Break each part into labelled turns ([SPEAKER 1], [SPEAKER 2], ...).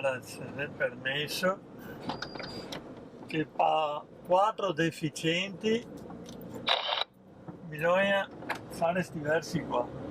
[SPEAKER 1] dichiarazione del permesso che fa 4 deficienti, bisogna fare sti versi qua.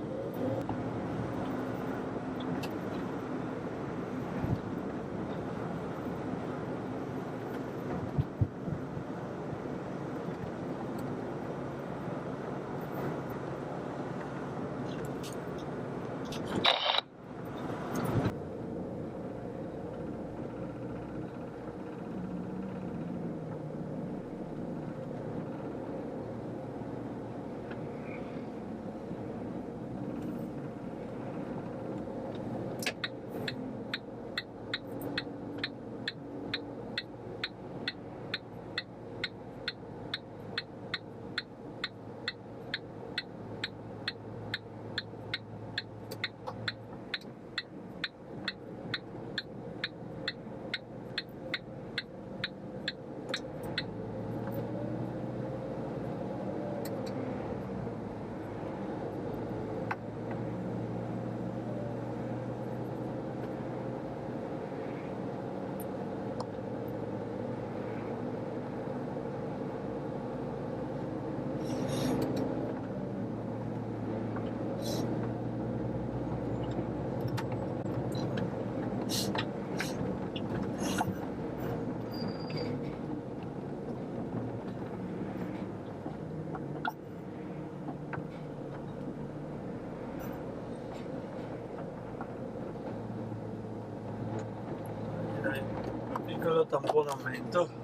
[SPEAKER 1] Piccolo tamponamento.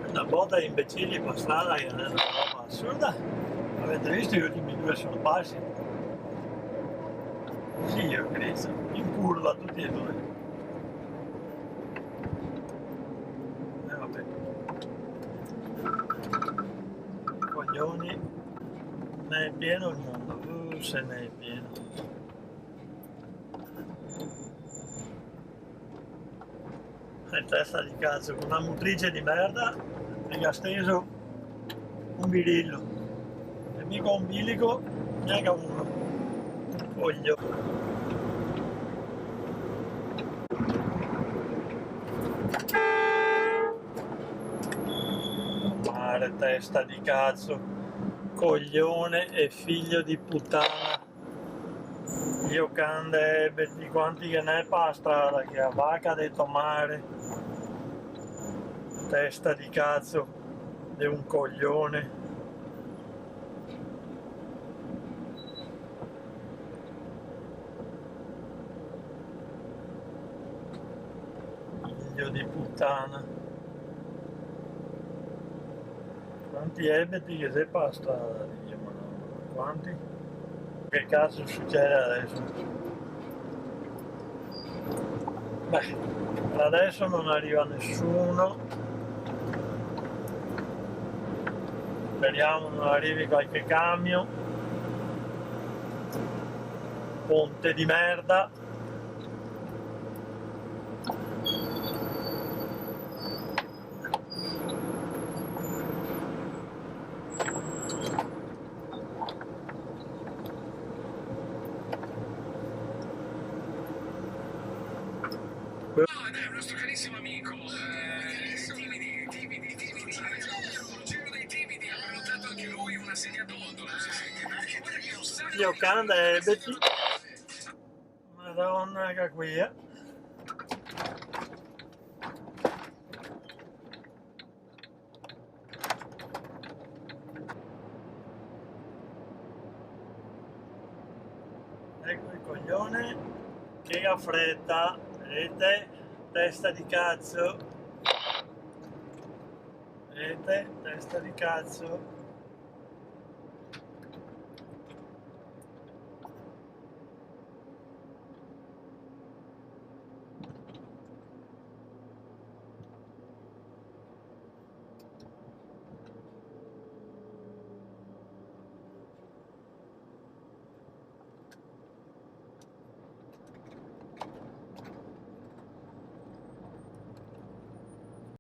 [SPEAKER 1] Una botta di imbecilli per strada che non è una roba assurda. Avete visto gli ultimi 2 sorpassi? Sì, io credo, in curva tutti e 2. Vabbè. Coglioni, ne è pieno il mondo, se ne è pieno. È testa di cazzo, con una motrice di merda e gli ha steso un birillo. E mica un bilico, neanche uno. Voglio. Mare, testa di cazzo, coglione e figlio di puttana. Io cande di quanti che ne è per la strada, che a vacca detto mare. Testa di cazzo di un coglione. Figlio di puttana. Quanti ebeti che sei per la strada, Dio, ma no. Quanti? Che cazzo succede adesso? Beh, per adesso non arriva nessuno. Speriamo non arrivi qualche camion. Ponte di merda.
[SPEAKER 2] Dai, un nostro carissimo amico, timidi, giro dei timidi, ha prenotato anche lui una sedia a dondolo, guarda che non sa
[SPEAKER 1] Io canda ebeti. Madonna che qui. piega fretta, vedete? Testa di cazzo, vedete? Testa di cazzo.